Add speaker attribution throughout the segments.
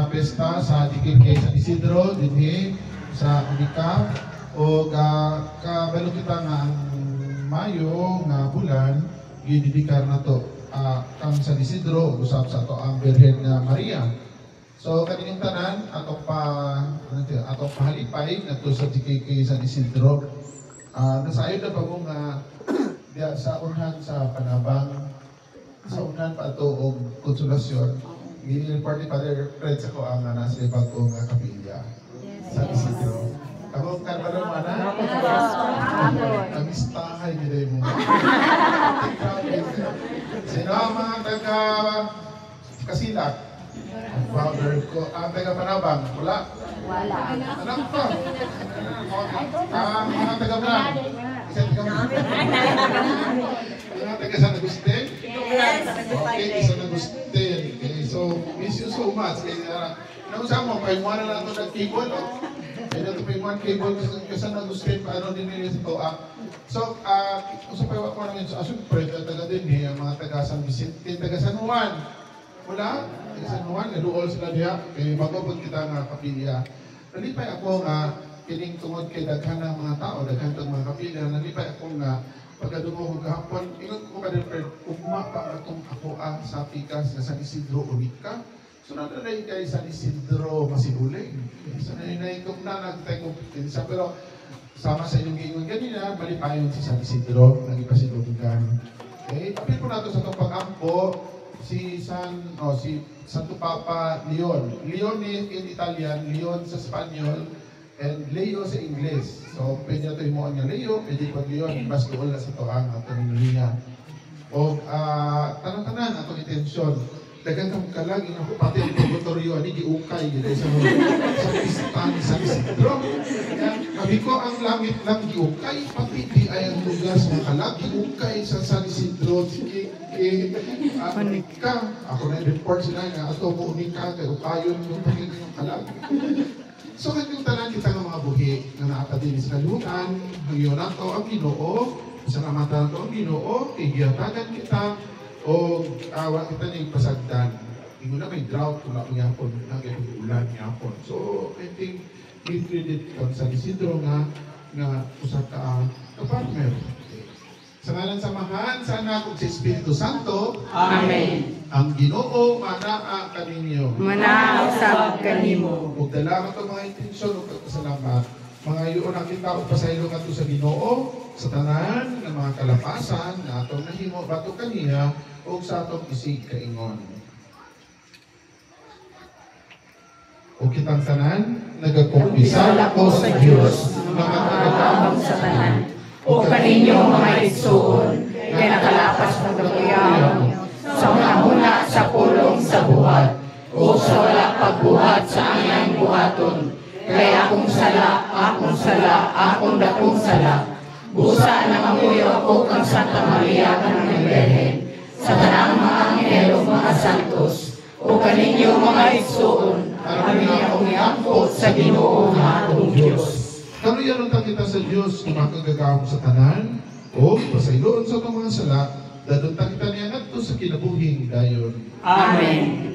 Speaker 1: nga pesta sa dikil kay San Isidro dinhi sa Unica o kabalo kita nga ang Mayo nga bulan gididikar na to kang San Isidro usab sa to ang Birhen nga Maria. So kanilang tanan atong pahalipay ngadto sa DKK San Isidro. Nasayo na pa kung diya sa unhan sa Panabang sa unhan pa ito og konsolasyon. Gini-report ni Father Fred sa ko ang nasa bagong kapilya sa Isidro. Ako karbalong mana? Kamistahay nila mo. Sino ang mga taga Kasilak? Father ko. Ang taga Panabang? Wala?
Speaker 2: Wala.
Speaker 1: Anak pa? Mga taga Blan? Isa taga Blan? Mga taga San Agustin? Okay, San Agustin. Okay, so, miss you so much. Kaya, nausap mo, paimuan na lang ito nag-cable. Kaya ito paimuan cable kasi San Agustin, paano din nila ito. So, usap pa ko namin sa Asupre, taga din ang mga taga San Vicente, taga San Juan. Wala? Taga San Juan, naluol sila diya. Kaya bago kita nga kapilya. Nalipay ako nga, kining tungod kay daghan ng mga tao, daghan ng mga kapilya, nalipay ako nga, pagkadungo ko kahapon, ingat ko Father Fred, ugma pa atong ako sa pikas na San Isidro Unica. So nanay kay San Isidro Masibuling. So nanay kong nagtay ko pinsa, pero sama sa inyong giingon ganina, malipayon si San Isidro, nagipasilugan. Okay, apil po nato sa itong pag-ampo, si Santo Papa Leon. Leon in Italian, Leon sa Spanyol, and Leo sa Ingles. So, pwede na ito yung mga Leo, pwede po Leon, mas doon na sa toang at niya. O, tanang-tanan, atong intensyon. Dagang kalagi na po, pati ang laboratorio, ani giukay, sa pistahan sa Isidro. Sabi ko, ang langit lang giukay, pati di ay ang lugar sa kalagi, giukay sa San Isidro, Unica. Ako na report sila nga, ato mo Unica, kaya ukayon yung pagiging yung kalagi. So, kanyang tanan kita ng mga buhi na naatadin sa kalunan, hangyon nato ang Ginoo, salamatan nato ang Ginoo, igiyatagan kita, o awa kita na yung pasagdan. Hindi na may drought, wala mo yapon, ulan yapon. So, I think, give credit kang San Isidro nga usap ka partner. Sa ngalan samahan, sana kung si Espiritu Santo,
Speaker 3: Amen.
Speaker 1: Ang Ginoo manaa kaninyo.
Speaker 3: Manausap kanimo.
Speaker 1: Ug dala ka mga intensyon ug pasalamat. Mga iyon ang kita ug pasaylo kadto sa Ginoo sa tanan ng mga kalapasan na atong nahimo batok kaniya ug sa atong isig kaingon. O kitang tanan, nagakumpisal ako sa Diyos ng mga kagagamang sa tanan.
Speaker 3: O kaninyo mga igsoon, kay nakalapas ng gabuyaw, sa una sa pulong sa buhat, o sa wala pagbuhat sa anyang buhaton, kay akong sala, akong dakong sala. Busa na mamuyo ako kang Santa Maria ng Birhen, sa tanang mga anghel mga santos, o kaninyo mga igsoon, kami akong iangkot sa Ginoo nga atong Diyos.
Speaker 1: Kanuyan ang kita sa Diyos na makagagawang sa tanan o pasayloon sa itong mga sala, dadong kita niya nato sa kinabuhing dayon.
Speaker 3: Amen.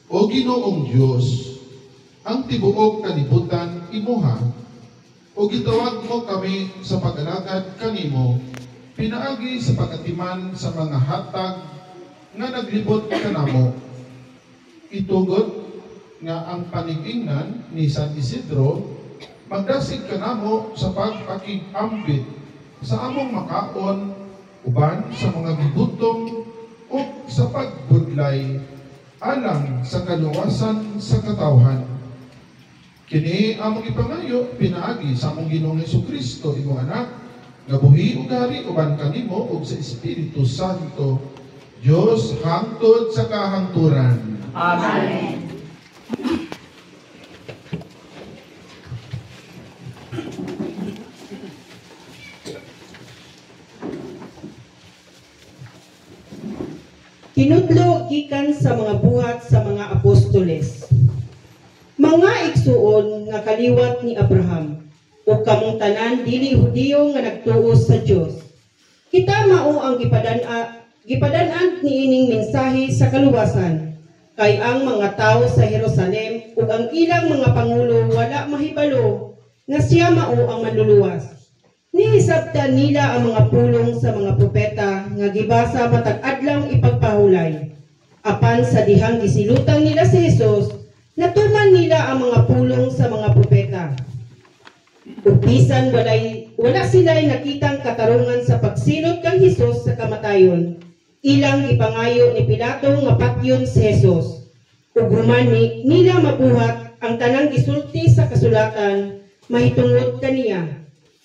Speaker 1: O Ginoong Dios, ang tibuok kalibutan imuha, o gitawag mo kami sa pag-alagad kanimo, pinaagi sa pagatiman sa mga hatag nga naglibot kanamo. Itugod nga ang paningingnan ni San Isidro, magdasig kanamo sa pagpakig-ambit sa among makaon, uban sa mga gigutom, o sa pagbudlay, alang sa kaluwasan sa katawhan. Kini among ipangayo pinaagi sa among Ginoong Hesukristo imong anak, nga buhi ug hari uban kanimo ug sa Espiritu Santo, Dios hangtod sa kahangturan.
Speaker 3: Amen.
Speaker 2: Tinudlo gikan sa mga buhat sa mga apostoles. Mga igsuon nga kaliwat ni Abraham, o kamong tanan dili Hudiyo nga nagtuo sa Dios. Kita mao ang gipadan-an niining mensahe sa kaluwasan, kay ang mga tawo sa Jerusalem ug ang ilang mga pangulo wala mahibalo nga siya mao ang manluluwas. Nihisabtan nila ang mga pulong sa mga propeta nga gibasa matag adlaw ipagpahulay. Apan sa dihang gisilutang nila si Jesus, natuman nila ang mga pulong sa mga propeta. Ug bisan wala sila'y nakitang katarungan sa pagsilot kang Jesus sa kamatayon, ilang ipangayo ni Pilato nga patyon si Jesus. Ug human nila mabuhat ang tanang gisulti sa kasulatan mahitungod kaniya.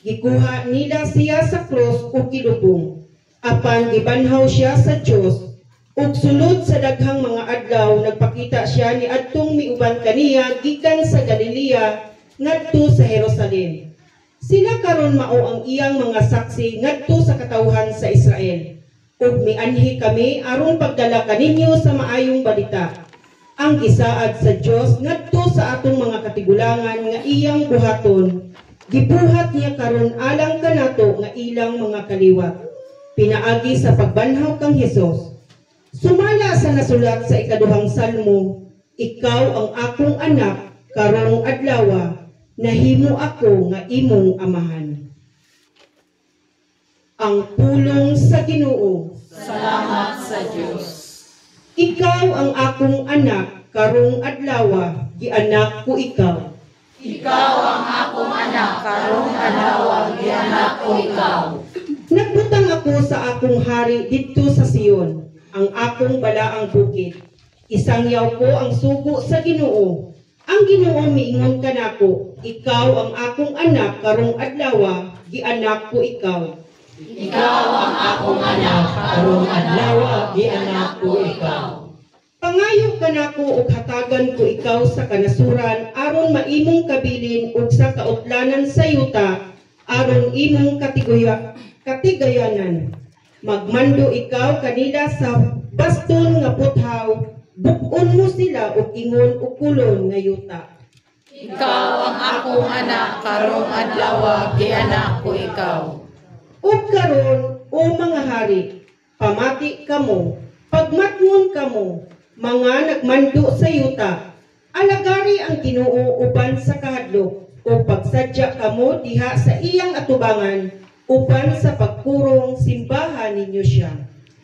Speaker 2: Gikuha nila siya sa krus ug gilubong. Apan gibanhaw siya sa Dios, ug sulod sa daghang mga adlaw nagpakita siya ni adtong miuban kaniya gikan sa Galilea ngadto sa Jerusalem. Sila karon mao ang iyang mga saksi ngadto sa katawhan sa Israel. Ug mianhi kami aron pagdala kaninyo sa maayong balita. Ang gisaad sa Dios ngadto sa atong mga katigulangan nga iyang buhaton. Gibuhat niya karon alang kanato nga ilang mga kaliwat. Pinaagi sa pagbanhaw kang Hesus. Sumala sa nasulat sa ikaduhang salmo, ikaw ang akong anak, karong adlawa, nahimo ako nga imong amahan. Ang pulong sa Ginoo.
Speaker 3: Salamat sa Diyos.
Speaker 2: Ikaw ang akong anak, karong adlawa, gianak ko ikaw.
Speaker 3: Ikaw ang akong anak, karong adlaw gianak ko ikaw.
Speaker 2: Nagbutang ako sa akong hari didto sa Sion, ang akong balaang bukid. Isangyaw ko ang sugo sa Ginoo. Ang Ginoo miingon kanako, ikaw ang akong anak, karong adlaw gianak ko ikaw.
Speaker 3: Ikaw ang akong anak, karong adlaw gianak ko ikaw.
Speaker 2: Pangayo kanako ug hatagan ko ikaw sa kanasuran aron maimong kabilin ug sa kautlanan sa yuta aron imong katigayanan. Magmando ikaw kanila sa baston nga puthaw, bukon mo sila ug ingon ug kulon nga yuta.
Speaker 3: Ikaw ang akong anak, karong adlaw gianak ko ikaw.
Speaker 2: Ug karon o mga hari, pamati kamo, pagmatngon kamo, mga nagmando sa yuta, alagari ang Ginoo uban sa kahadlok, o pagsadya kamo diha sa iyang atubangan, uban sa pagkurong simbahan ninyo siya.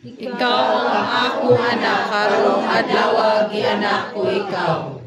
Speaker 3: Ikaw ang akong anak, karong adlaw gianak ko ikaw.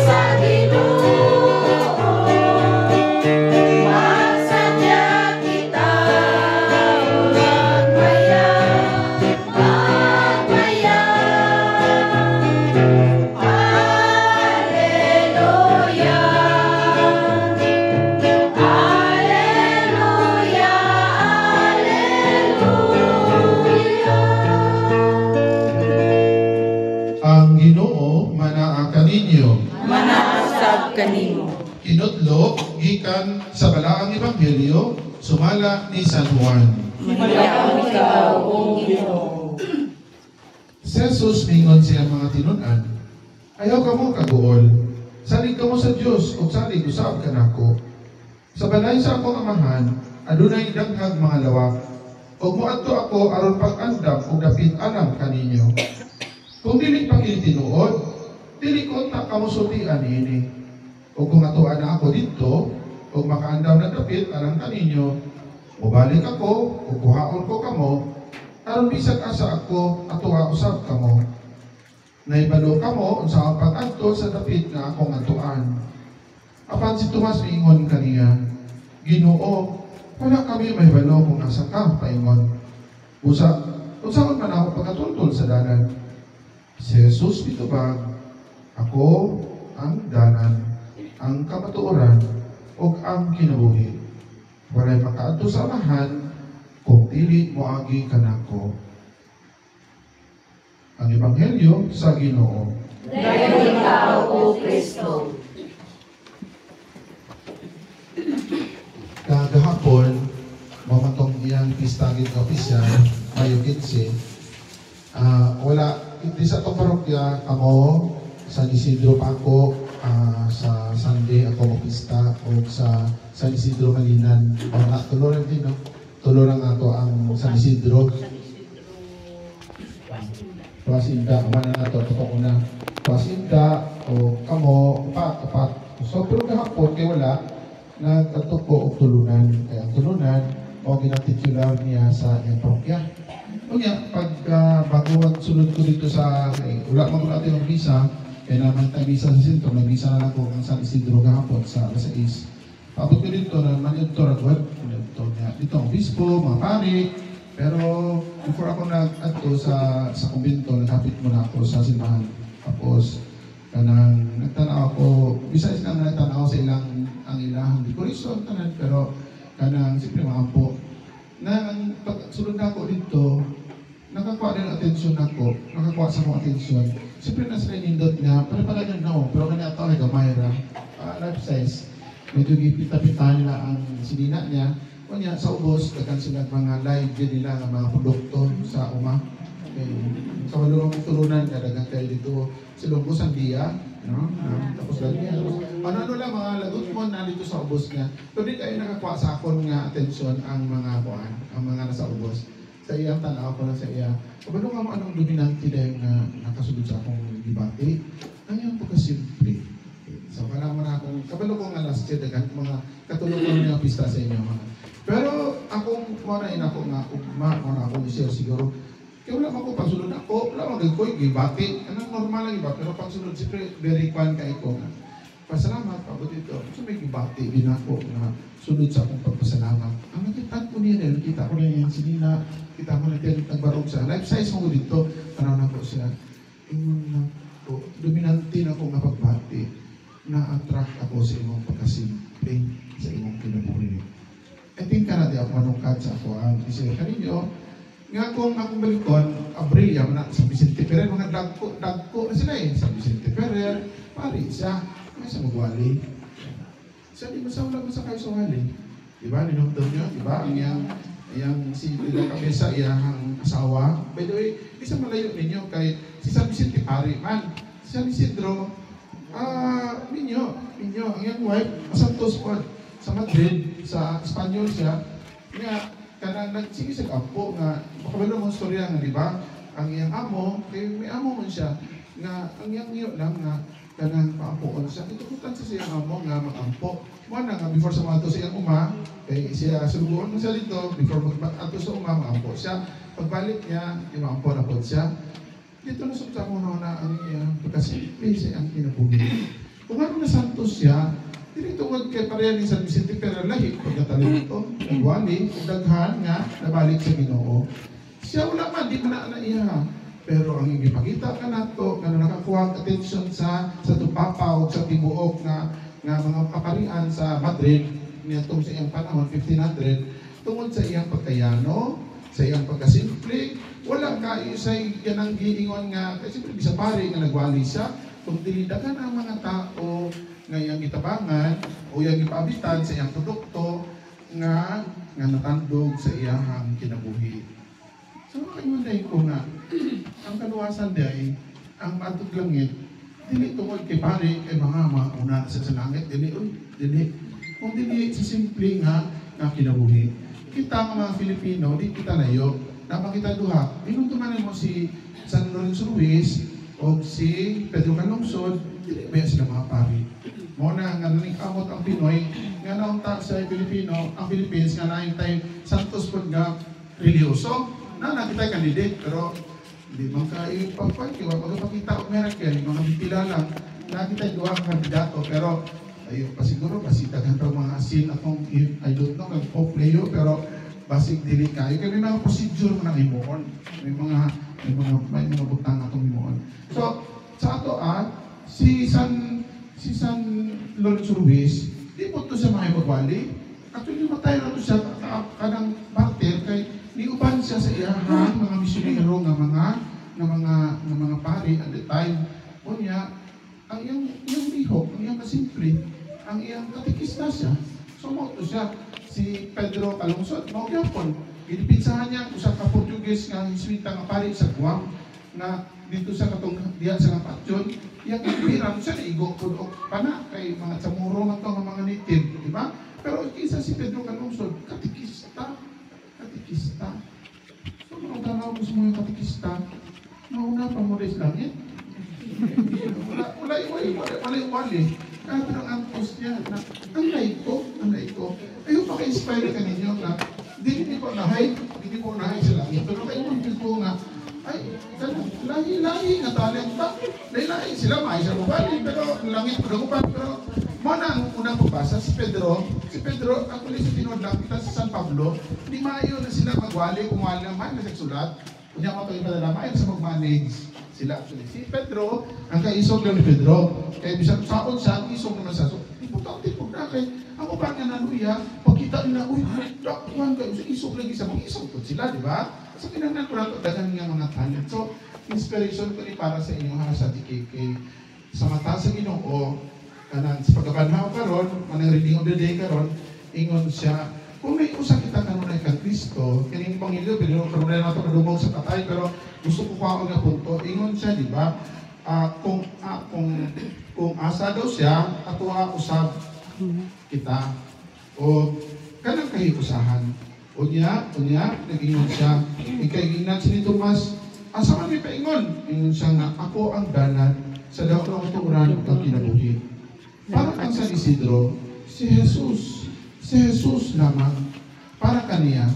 Speaker 4: Sa
Speaker 3: kanimo.
Speaker 1: Kinudlo gikan sa balaang ebanghelyo sumala ni San Juan.
Speaker 3: Mayaw ikaw, O Ginoo.
Speaker 1: Si Jesus mingon siya mga tinun-an, ayaw ka mo kaguol. Salig ka mo sa Dios ug salig usab ka nako. Sa balay sa akong amahan, adunay daghang mga lawak. Ug moadto ako aron pag-andam ug dapit alam kaninyo. Kung dili pa kini tinuod, dili ko ta kamusultian ini. Ug kung atuan na ako didto, ug makaandam na dapit alam kaninyo, mubalik ako ug kuhaon ko kamo aron bisag asa ako atuwa usab kamo. Naibalo kamo unsa ang pag-adto sa dapit nga akong atuan. Apan si Tomas miingon kaniya, Ginoo, wala kami mahibalo kung asa ka paingon. Unsaon man ako pagkatultol sa dalan. Si Jesus mitubag, ako ang dalan, ang kamatuoran, ug ang kinabuhi. Walay makaadto sa amahan kung dili moagi kanako. Ang ebanghelyo sa Ginoo.
Speaker 3: Dayon ikaw, O Kristo.
Speaker 1: Kagahapon, mamatong iyang pista gid nga opisyal, Mayo 15. Wala hindi sa itong parokya kamo San Isidro pa ako sa Sunday ako magpista o sa San Isidro Malinan. Tuloran din, no? Tuloran nga to ang San Isidro. Pasinda, mana na to, totoo na. Pasinda o kamo, upat. So, pero kahapon, kaya wala, nagkatuko o tulunan. Kaya ang tulunan, o ginatitular niya sa iyang parokya. O nga, pag bago sunod ko dito sa, wala mo natin ang visa, kaya naman tayo visa sa sentro, nag-visa na lang ko ang San Isidro kahapon sa alas 6. Pabot ko dito na manito ragwad, dito ang obispo, mga pari, pero before ako nag-adto sa kumbento, naghapit muna ako sa simbahan. Tapos, kanang nagtanaw ako, bisa silang nagtanaw sa ang ilang dekorasyon, tanan, pero kanang siyempre maampo. Nang pagsunod na ako dito, nakakuha din ang atensyon ako, nakakuha sa akong atensyon. Siyempre nasa nindot nga, pala niya no, pero kanya ito ay gamay ra, life size. Medyo gipita-pita nila ang sinina niya. Kanya sa ubos, dagan sila mga live din nila ng mga produkto sa uma. Okay. Sa walong tulunan, dagan kayo dito. Silong ang diya, no? Tapos lang niya. Ano lang mga lagot mo na dito sa ubos niya. Pero di kayo nakakuha sa akon nga atensyon ang mga buwan, ang mga nasa ubos. Sa iya, tanaw ko lang sa iya. Kapag nga mo anong dominante dahil na nakasunod sa akong debate, ang yung pagkasimple. So, kala mo na akong, kapag ko nga last year, dagan mga katulungan niya pista sa inyo mga. Pero akong marain ako nga, muna akong i-share siguro. Kaya wala ako, pagsunod ako, wala akong gagawin, gibati. Anong normal lang iba, pero pagsunod, siyempre, very kwan ka iko nga. Pasalamat, pabot ito. So may gibati din ako na sunod sa akong pagpasalamat. Ang nakitaan ko niya rin, kita ko na yung sinina, kita ko na din nagbarog sa life size mo dito, tanaw na ko siya. Ingon na ko, dominante na ako nga pagbati, na-attract ako sa imong pagkasimple, sa imong kinabuhi. I think ka na di ako manungkad sa ako ang isip kaninyo, nga kung akong balikon, Abril, na sa Vicente Ferrer, mga dagko na sila sa Vicente Ferrer, pari siya, may sa magwali. Siya di masawala mo sa kayo sa wali. Diba, ninumdum nyo, diba, ang yang si Lila Cabeza, iyang asawa. By the way, isa malayo ninyo kay si San Vicente pari man. Si San Isidro, ninyo, ang iyang wife, masantos po sa Madrid, sa Espanyol siya, nga, kanang nagsigisig apo nga, makabalo mong storya nga, di ba? Ang iyang amo, kaya may amo man siya, nga, ang iyang iyo lang nga, kanang paampoon siya. Itukutan sa siyang amo nga, mag-ampo. Muna nga, before sa mga to siyang uma, kaya siya, sulubuan mo siya dito, before mag-ato sa uma, mag-ampo siya. Pagbalik niya, ima-ampo na po siya. Dito na sa mo na ang iyang pagkasimple siya ang kinabuhi. Kung ano na santos siya, dili tungod kay pareha ni San Vicente Ferrer lahi pagkatalento, nagwali, daghan nga nabalik sa Ginoo. Siya wala man di man na iya. Pero ang ipakita ka nato nga nakakuha attention sa tupapaw sa tibuok nga mga kaparian sa Madrid nitong sa iyang panahon 1500 tungod sa iyang pagkayano, sa iyang pagkasimple, wala kayo sa yanang giingon nga kasi bisa pare nga nagwali siya kung dili dagan ang mga tao nga iyang gitabangan o iyang ipaabitan sa iyang produkto nga natandog sa iyang kinabuhi. So kayo ko nga ang kaluwasan day ang matug langit dili tungod kay pare kay mga una sa langit dili kung dili sa simple nga kinabuhi. Kita nga mga Filipino di kita layo na makita duha inuntuman mo si San Lorenzo Ruiz o si Pedro Calungsod dili ba sila mga pare. Muna nga naning-amot ang Pinoy nga naunta sa Pilipino, ang Philippines nga naintay santos pud nga reliyoso na nakita candidate pero di man ka ipapay kaya magpakita og miracle mga bipila lang nakita duha ka kandidato pero ayo pasiguro basitagan pa mga asin akong I don't know kag playo pero basig dili kayo kay may mga procedure man ang himuon may mga butang atong himuon. So sa ato si San Lorenzo Ruiz, di po ito sa mga ipagwali. Actually, matay na ito siya kanang martir kay niuban siya sa iyahang mga misyonero nga mga pari at the time. O niya, ang iyang lihok, ang iyang kasimple, ang iyang katikista siya. So, mo ito siya. Si Pedro Calungsod, maugyapon. Ginipinsahan niya kung sa Portuguese nga hiswita nga pari sa Guam na dito sa katong diyan sa Patyon, iyang ipiran siya naigo po o pana kay mga chamuro man to mga native, di ba? Pero kisa si Pedro Calungsod, katikista. So mga tanaw mo sa mga katikista, mauna pa mo rin langit. Wala iwali. Kaya parang ang post niya na ang laiko. Ayaw pa ka-inspire ka ninyo na hindi ko nahay sa langit. Pero kayo ko nga ay, lahi nga talenta. Lahi sila may sa mabali, pero langit ko nagupan. Pero muna ang unang pabasa, si Pedro, actually sa tinod lang kita sa San Pablo, di maayo na sila magwali, kumuha naman na nagsulat. Kunya mo ito ipadala, maayo sa mag-manage sila. Actually, si Pedro, ang kaisog lang ni Pedro, kaya bisang saon siya, ang isog naman sa so. Importante po na kay, ang upan nga nanuya, pagkita nila, uy, dakuhan kayo, isog lagi sa mga isog po sila, di ba? So, kinangnan ko na ito, dagan nga mga talent. So, inspiration ko ni para sa inyo sa DKK. Sa mata sa Ginoo, kanan sa pagkabanhaw karon, manang reading of the day karon, ingon siya, kung may usa kita kanunay kang Kristo, kining Panginoon, pero karon na nato kadumog sa patay, pero gusto ko kaon nga punto, ingon siya, di ba? Kung asa daw siya, atuha usab kita. O kanang kahiusahan. Unya, nag-ingon siya. Ikay-ingat si Tomas, asa man may paingon? Ingon siya nga, ako ang dalan sa daw ng katuran ng kinabuhi. Para kang San Isidro, si Jesus lamang, para kaniya.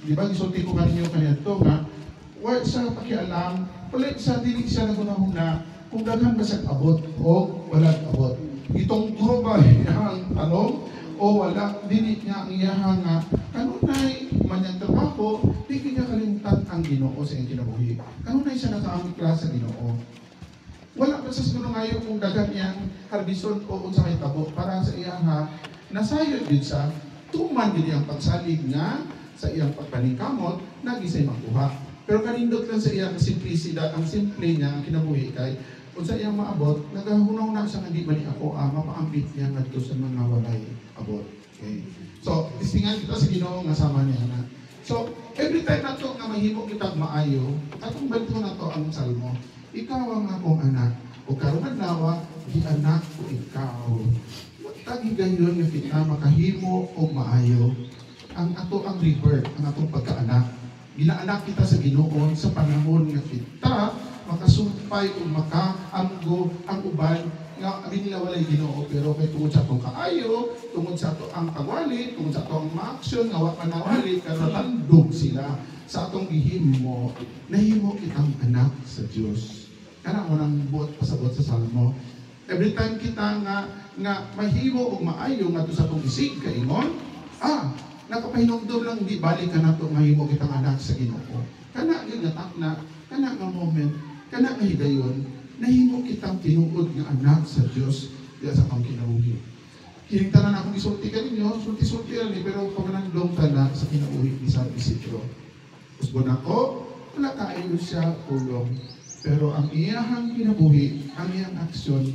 Speaker 1: Di ba, gisulti ko kanyo ito nga, wala sa pakialam, wala sa dinig siya nagunahuna, kung daghan ba sa abot o wala abot. Itong guro ba ang tanong, o wala, dinit niya ang iyahang kanunay manyang trabaho, di kanya kalimtan ang Ginoo sa iyang kinabuhi. Kanunay siya nakaamig klase sa Ginoo. Wala pa sa siguro ngayon kung dagan niyang harbison o unsa may tabo para sa iyang nasayod din sa tuman din ang pagsalig nga sa iyang pagpaningkamot, nagisay makuha. Pero kanindot lang sa iyang simplicidad, ang simple niya, ang kinabuhi kay kung sa iyang maabot, nagahunaw na siya nga di ba ni ako, mapaambit niya nga dito sa mga walay abot. Okay. So, istingan kita sa Ginoo nga sama niya na. So, every time na to nga mahimo kitag maayo, atong balito na to ang salmo. Ikaw ang akong anak, o karon adlaw di anak ko ikaw. Tagi gayon nga kita makahimo o maayo. Ang ato ang rebirth, ang atong pagkaanak. Ginaanak kita sa Ginoo sa panahon nga kita makasumpay o makaamgo ang uban nga nila walay Ginoo pero kay tungod sa atong kaayo, tungod sa ato ang pagwali, tungod sa atong ma-action nga wa manawali karon handog sila sa atong gihimo, nahimo kitang anak sa Dios. Kana mo nang buot pasabot sa salmo. Every time kita nga mahimo og maayo ngadto sa atong isig kaingon, nakapahinumdum lang di balik ka nato mahimo kitang anak sa Ginoo. Kana gyud nga takna, kana nga moment, kana nga higayon, nahimo kitang tinuod nga anak sa Dios diya sa akong kinabuhi. Kining tanan akong gisulti kaninyo, sulti-sulti ra ni pero pagmanandong kana sa kinabuhi ni San Isidro. Usbon ako, wala kaayo siya tulong. Pero ang iyahang kinabuhi, ang iyang aksyon,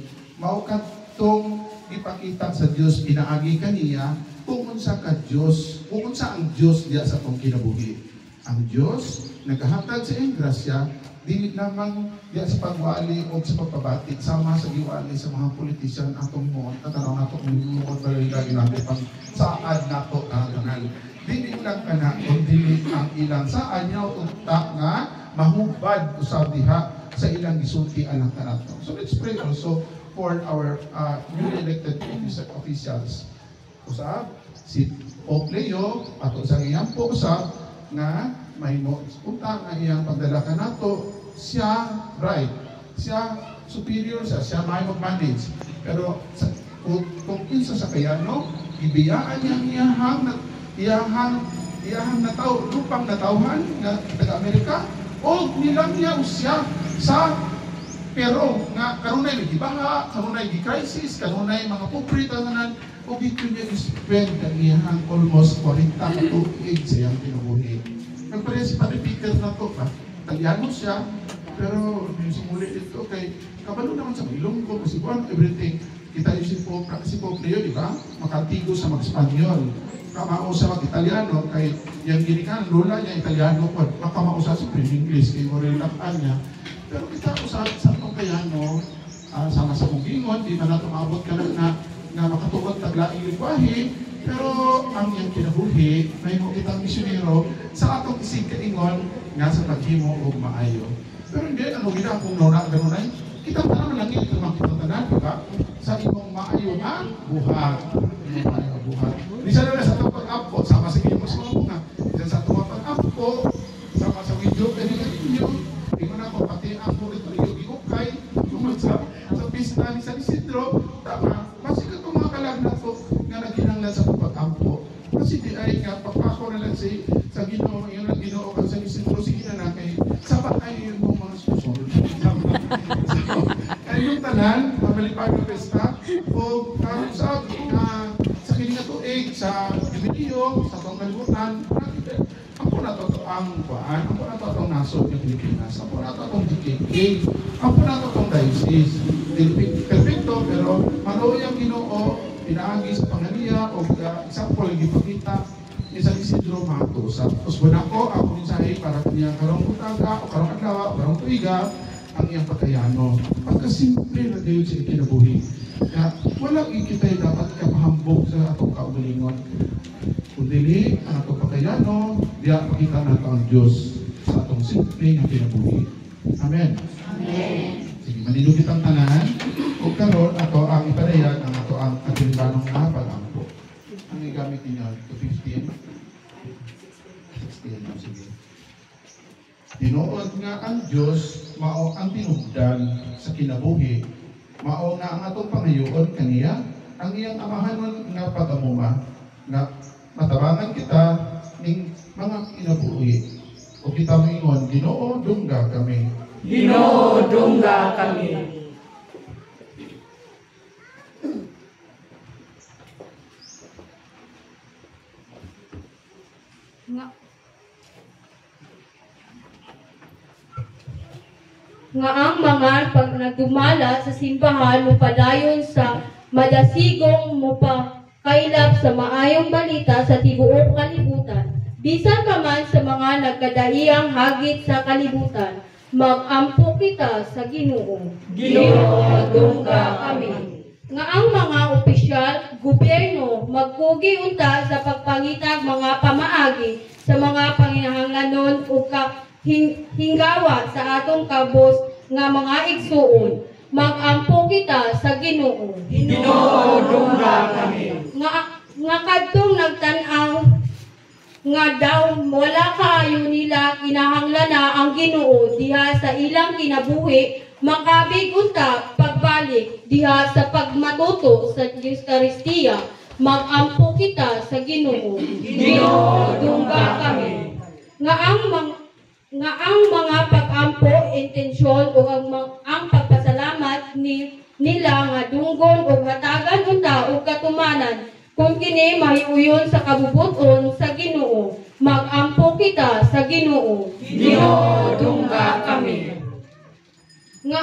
Speaker 1: mao kadtong ipakita sa Dios pinaagi kaniya kung unsa ka Dios, kung unsa ang Dios diya sa atong kinabuhi. Ang Dios nagahatag sa iyang grasya dili lamang diya sa pagwali o sa pagpabati sama sa giwali sa mga politician atong mo tatanaw nato kung mo balay natin pag saad nato kanang dili lang kana kundi ang ilang saad niya unta nga mahubad usab diha sa ilang gisulti alang kanato. So let's pray also for our newly elected officials. Usab si Pope Leo ato sa iyang po usab nga mahimo unta nga iyang pagdala kanato siya right, siya superior siya may mag-manage, pero kung kinsa sa kayano ibiyaan niya iyahang nataw lupang natawhan nga taga-Amerika o nilang niya siya sa pero nga kanunay gibaha, kanunay gi-crisis, kanunay mga pobre tanan o dito niya spend ang iyang almost 40 ka tuig sa iyang kinabuhi. Nagpare si Padre Peter na to pa, Talyano siya, pero yung sumuli ito kay kabalo naman sa Ilonggo kasi buwan everything kita yung si Pope Leo, di ba? Makatigo sa mag-Espanyol. Kamao sa mag-Italiano kay yung ginikan lola niya Italiano po, makamao sa English kay Morelakan niya. Pero kita usap sa itong kayano, sama sa Mugingon, di na tumabot ka na makatugod taglaing lingwahe, pero ang iyang kinabuhi, may mo kitang misyonero sa atong isig kaingon nga sa paghimo o maayo. Pero hindi, ano gina kung nona ganunay, kita pa naman lang ito mga kitatanan, di ba? Sa imong maayo nga buhat. Imong maayo buhat. Di sa nila sa itong pag-apo, sama sa inyo mas mga bunga. Di sa itong pag-apo, sama sa video, pwede ka ninyo. Ikaw na ko, pati ako ito yung giukay, sa pista ni San Isidro, tama. Kasi ka itong mga kalag na ito, nga nagkinanglan sa pag-ampo. Kasi di ay nga, papako na lang sa Ginoo, yung Ginoo ka sa Isidro, sige na na kay sabat ay yung mga susunod. Kaya yung tanan, mamalipag ng pesta, o sa kiling na tuig, sa Dividio, sa itong kalibutan, ang po na to ang kuhaan, ang po na to itong nasod ng Pilipinas, ang po na to itong DKK, ang po na to itong diocese. Perfecto, pero maroy ang Ginoo, pinaagi sa pangaliya, o example, ipakita ni San Isidro Matusa. Tapos wala ko, ako minsahe para kanya karong utaga, o karong adlaw, o karong tuiga, ang iyang pagkayano. Pagkasimple na kayo sa ikinabuhi. Kaya walang ikitay dapat kapahambog sa atong kaugalingon. Kung dili, ang atong pagkayano, diya pakita nato ang Diyos sa atong simple na kinabuhi. Amen.
Speaker 3: Amen.
Speaker 1: Sige, manilugit ang tanan. O karon ato ang ipadayan ang ato ang atinbanong na pagampo. Ang igamit ninyo, 215. 16, sige. Tinuod nga ang Diyos, mao ang tinubdan sa kinabuhi, mao nga ang atong pangayoon kaniya, ang iyang amahanon nga pagamuma, nga matabangan kita ning mga kinabuhi. O kita mingon, Ginoo dungga kami.
Speaker 3: Ginoo dungga kami.
Speaker 4: Nga ang mga pag nagdumala sa simbahan mo padayon sa madasigong mo pa kailap sa maayong balita sa tibuok kalibutan. Bisan ka man sa mga nagkadaiyang hagit sa kalibutan, mag-ampo kita sa Ginoo.
Speaker 3: Ginoo dungga kami.
Speaker 4: Nga ang mga opisyal, gobyerno, magpugi unta sa pagpangitag mga pamaagi sa mga panginahanglanon o hinggawa sa atong kabos nga mga igsuon. Mag-ampo kita sa Ginoo.
Speaker 3: Ginoo dungga kami.
Speaker 4: Nga kadtong nagtan-aw nga daw wala kaayo nila kinahanglana ang Ginoo diha sa ilang kinabuhi, makabig unta pagbalik diha sa pagmatuto sa Eucharistia. Mag-ampo kita sa Ginoo.
Speaker 3: Ginoo dungga kami.
Speaker 4: Nga ang mga pag-ampo, intensyon o ang pagpasalamat nila nga dunggon o hatagan unta o katumanan kung kini mahiuyon sa kabubuton sa Ginoo. Mag-ampo kita sa Ginoo.
Speaker 3: Ginoo dungga kami.
Speaker 4: Nga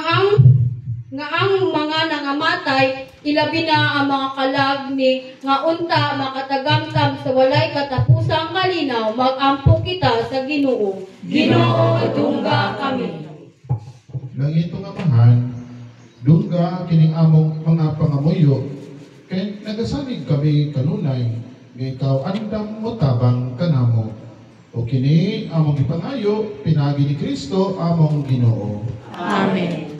Speaker 4: ang mga nangamatay Ilabi na ang mga kalag ni nga unta makatagamtam sa walay katapusang kalinaw, magampo kita sa Ginoo. Ginoo, dungga kami.
Speaker 1: Langito nga mahan, dungga kining among mga pangamuyo, kay nagasalig kami kanunay, nga ikaw andam mo tabang kanamo. O kini among ipangayo, pinagi ni Kristo among Ginoo.
Speaker 3: Amen.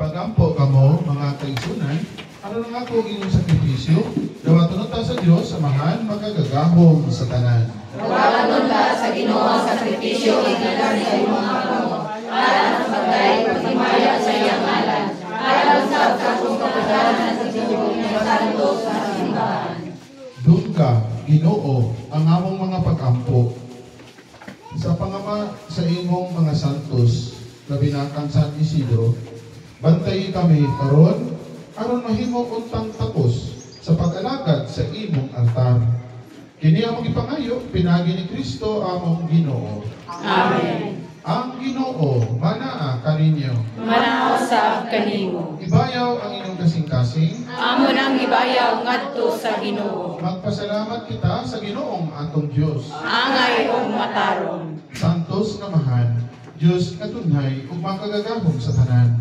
Speaker 1: Pagampo kamo mga kaigsunan, ano nga ako inyong sakripisyo, gawa tunod ta sa Dios samahan magagagahom sa tanan.
Speaker 3: Pagkakaroon ka sa Ginoo ang sakripisyo igikan sa imong kamo. Alang sa bagay pagtimaya sa iyang ngalan. Alang sa pagkakagahan sa Ginoo nga santo sa simbahan.
Speaker 1: Dungga, Ginoo, ang among mga pagampo. Sa pangama sa imong mga santos, labi na kang San Isidro, bantay kami karon aron mahimo untang tapos sa pag-alagad sa imong altar. Kini among ipangayo pinagi ni Kristo among Ginoo.
Speaker 3: Amen.
Speaker 1: Ang Ginoo manaa kaninyo.
Speaker 3: Manaw sa kanimo.
Speaker 1: Ibayaw ang inyong kasing-kasing.
Speaker 3: Amo nang ibayaw ngadto sa Ginoo.
Speaker 1: Magpasalamat kita sa Ginoong atong Dios.
Speaker 3: Angay og matarong.
Speaker 1: Santos nga mahan, Dios nga tunay ug makagagahom sa tanan.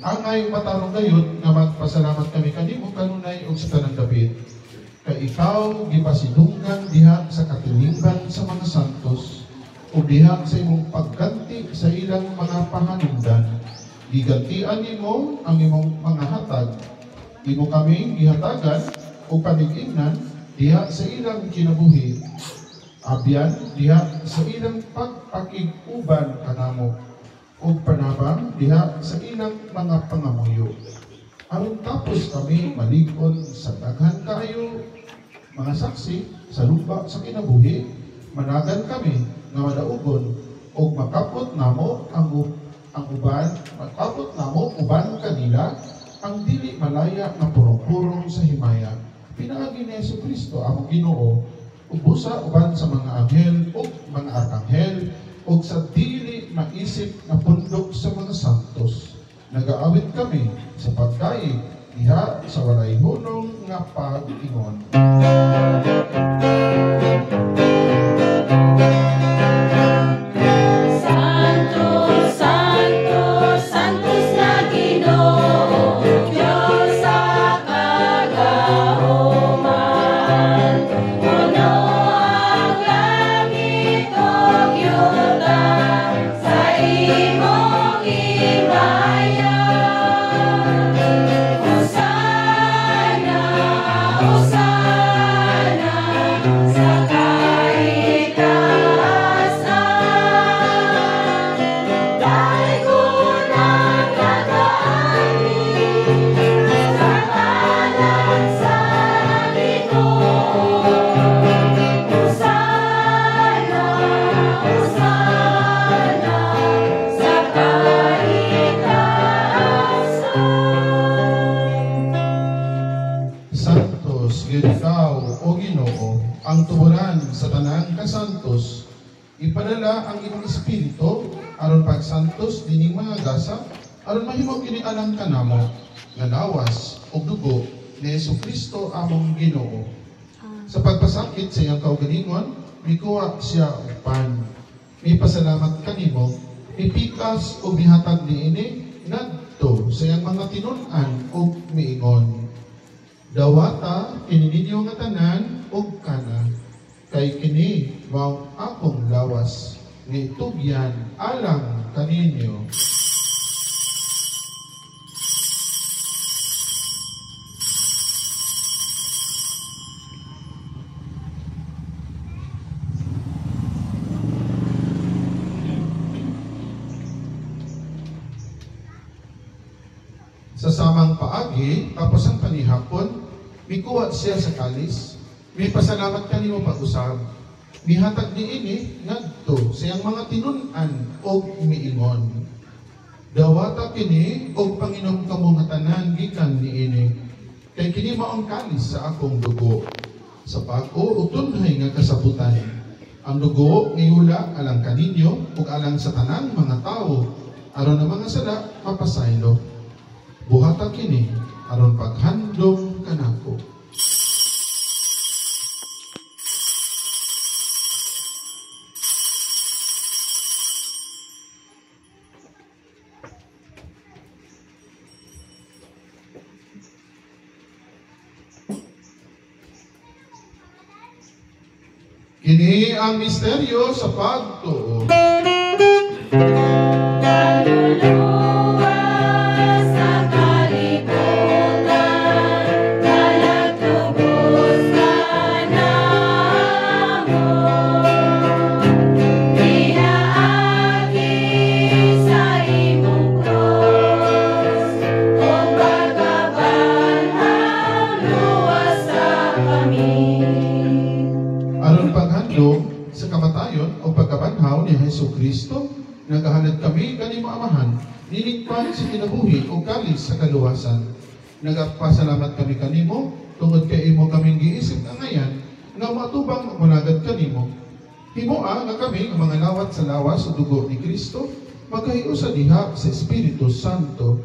Speaker 1: Angay matarong gayud nga magpasalamat kami kanimo kanunay ug sa tanang dapit. Kay ikaw gipasidunggan diha sa katilingban sa mga santos ug diha sa imong pagganti sa ilang mga panganundan. Gigantian nimo ang imong mga hatag. Imo kaming gihatagan ug panig-ingnan diha sa ilang kinabuhi. Abyan diha sa ilang pagpakig-uban kanamo ug panabang diha sa ilang mga pangamuyo. Aron tapos kami malig-on sa daghan kaayo mga saksi sa lupa sa kinabuhi, managan kami nga madaugon ug makapot namo ang uban, makapot namo uban kanila ang dili malaya nga purong-purong sa himaya. Pinaagi ni Jesucristo ang Ginoo ug busa uban sa mga anghel ug mga arkanghel ug sa dili maisip na pundok sa mga santos. Nagaawit kami sa pagkaig diha sa walay hunong nga pag-ingon.
Speaker 3: Santos na Ginoo, Diyos sa kagahom.
Speaker 1: ang tuburan sa tanang kasantos, ipadala ang imong espiritu aron pagsantos dining mga gasa aron mahimo kini alang kanamo nga lawas ug dugo ni Jesucristo among Ginoo. Sa pagpasakit sa iyang kaugalingon, mikuha siya og pan. Mipasalamat kanimo, mipikas ug mihatag niini ngadto sa iyang mga tinun-an ug miingon. Dawata kini ninyo nga tanan ug kana, kay kini mao akong lawas ni tugyan alang kaninyo. Sa samang paagi, tapos ang panihapon, mikuha siya sa kalis, may pasalamat kanimo pag-usab. Mihatag niini ngadto sa iyang mga tinun-an og miingon. Dawata kini og Panginoon kamo nga tanan gikan niini. Kay kini mao ang kalis sa akong dugo. Sa pag-o ug tunhay nga kasabutan. Ang dugo niula alang kaninyo ug alang sa tanang mga tawo aron ang mga sala mapasaylo. Buhata kini aron paghandom kanako. Kini ang misteryo sa pagtuo. Sa kamatayon o pagkabanhaw ni Jesucristo, nagahanad kami kanimo Amahan, nilingpan sa kinabuhi o kalis sa kaluwasan. Nagapasalamat kami kanimo, tungod kay imo kaming giisip nga ngayan, nga matubang managad kanimo. Himoa nga kami ang mga lawat sa lawas o dugo ni Kristo, magkahiyo sa diha sa Espiritu Santo.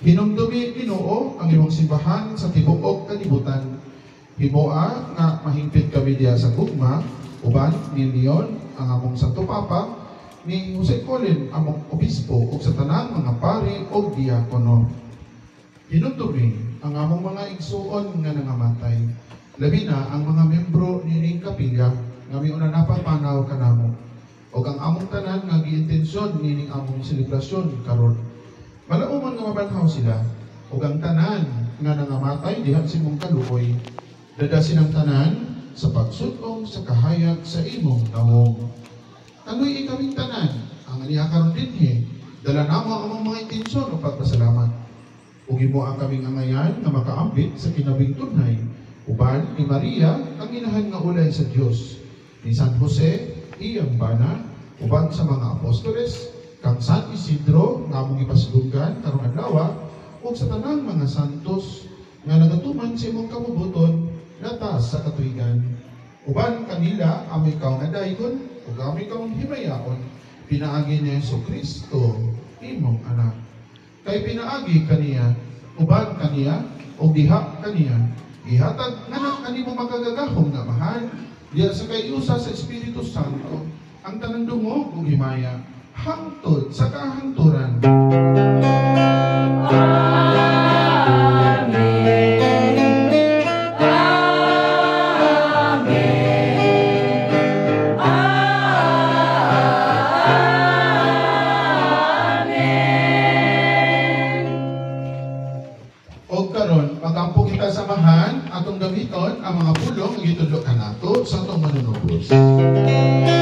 Speaker 1: Hinumdumi Ginoo ang imong simbahan sa tibuok kalibutan. Himoa nga mahimpit kami diha sa gugma, uban ni Leon ang among Santo Papa, ni Jose Colin among obispo ug sa tanang mga pari ug diakono. Hinumdumi ang among mga igsuon nga nangamatay, labi na ang mga membro nining kapilya nga miuna napapanaw kanamo, ug ang among tanan nga giintensyon nining among selebrasyon karon. Malauman nga mabanhaw sila, ug ang tanan nga nangamatay diha sa imong kaluoy, dadasin ang tanan sa pagsutong sa kahayag sa imong nawong. Tangoy ikawing tanan, ang aniya karon dinhi, dala namo ang among mga intensyon o pagpasalamat. Ug imo ang kaming angayan nga makaambit sa kinabing tunay, uban ni Maria ang inahan nga ulay sa Dios, ni San Jose iyang bana, uban sa mga apostoles, kang San Isidro nga among ipasulugan karong adlaw, ug sa tanang mga santos nga nagatuman sa imong kamubuton natas sa katuigan. Uban kanila amay kaong adaygon ug amay kaong himayaon, pinaagi ni Jesucristo imong anak. Kay pinaagi kaniya, uban kaniya ug diha kaniya, ihatag nga kanimo magagagahom nga mahal diya sa kayusa sa Espiritu Santo ang tanang dungog ug himaya hangtod sa kahangturan. Samahan atong gamiton ang mga pulong nga gitudlo kanato sa atong manunubos.
Speaker 3: Yeah.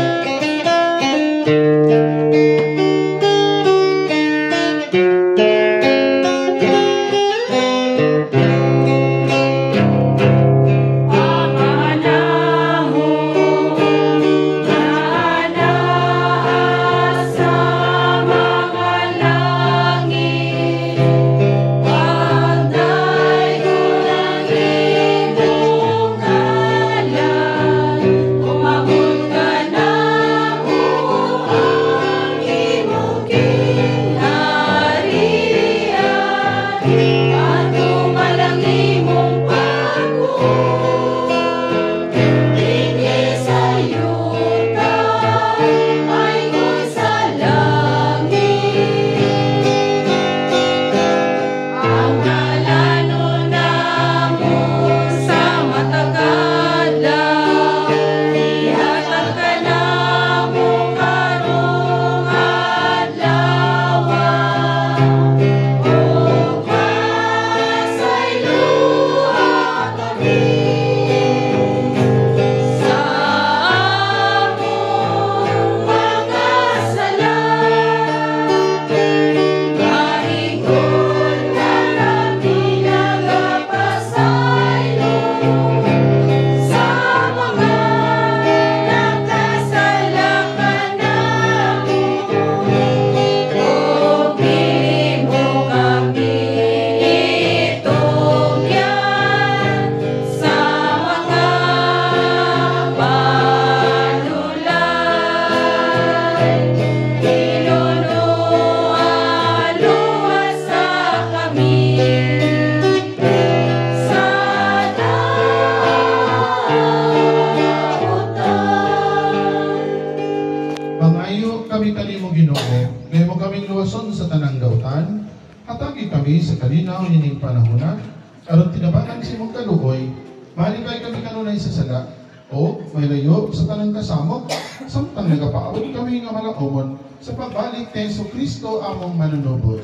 Speaker 1: kami kanimo Ginoo, ngayon mo kaming luwason sa tanang dautan, hatagi kami sa kalinaw nining panahona, aron tinabangan si mong kaluoy, malikay kami kanunay sa sala, o may layo sa tanang kasamok, samtang nagapaabot kami nga malaumon sa pagbalik ni Yesu Kristo among manunubos.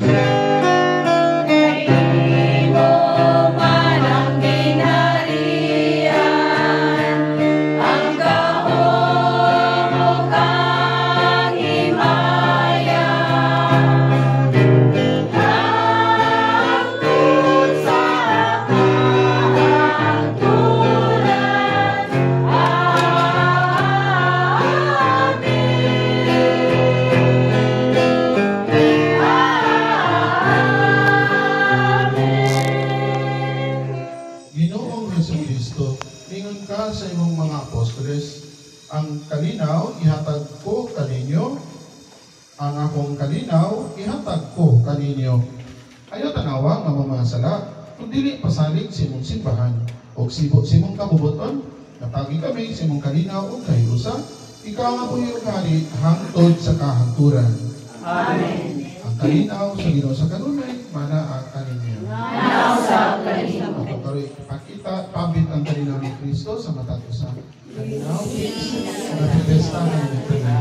Speaker 1: Sa imong mga apostoles, ang kalinaw ihatag ko kaninyo, ang akong kalinaw ihatag ko kaninyo. Ayaw tanawa nga mga sala, kung dili pasalig sa imong simbahan, o sibot sa imong kabubuton, natagi kami sa imong kalinaw o kahilusa, ikaw nga po yung hari hangtod sa kahangturan. Amen. Ang kalinaw sa Ginoo sa kanunay, mana ang kaninyo.
Speaker 3: Manaw sa kalinaw.
Speaker 1: Pakita, pabit ang kalinaw ni Kristo sa mata ko sa kalinaw. Sa pidesta ng Eterno.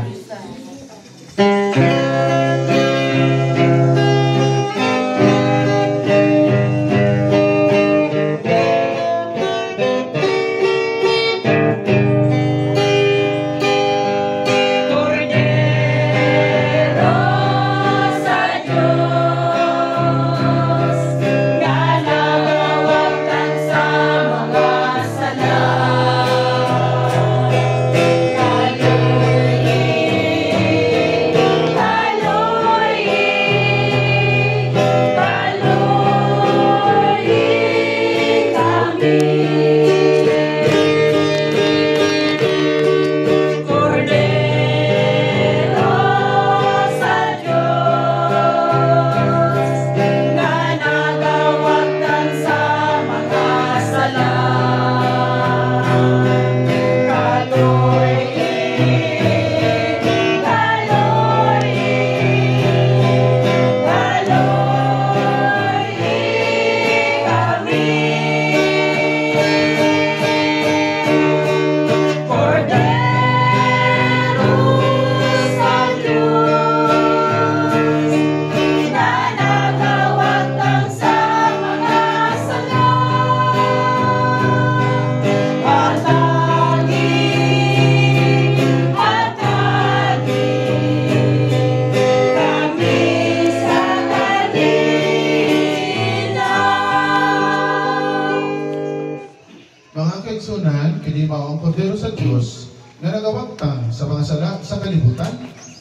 Speaker 1: Sa mga sala sa kalibutan,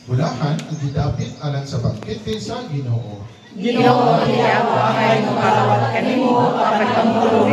Speaker 1: bulahan ang didapit alang sa bangkete sa Ginoo.
Speaker 3: Ginoo, niya ako ang ay kalawat kanimo, apan kamulong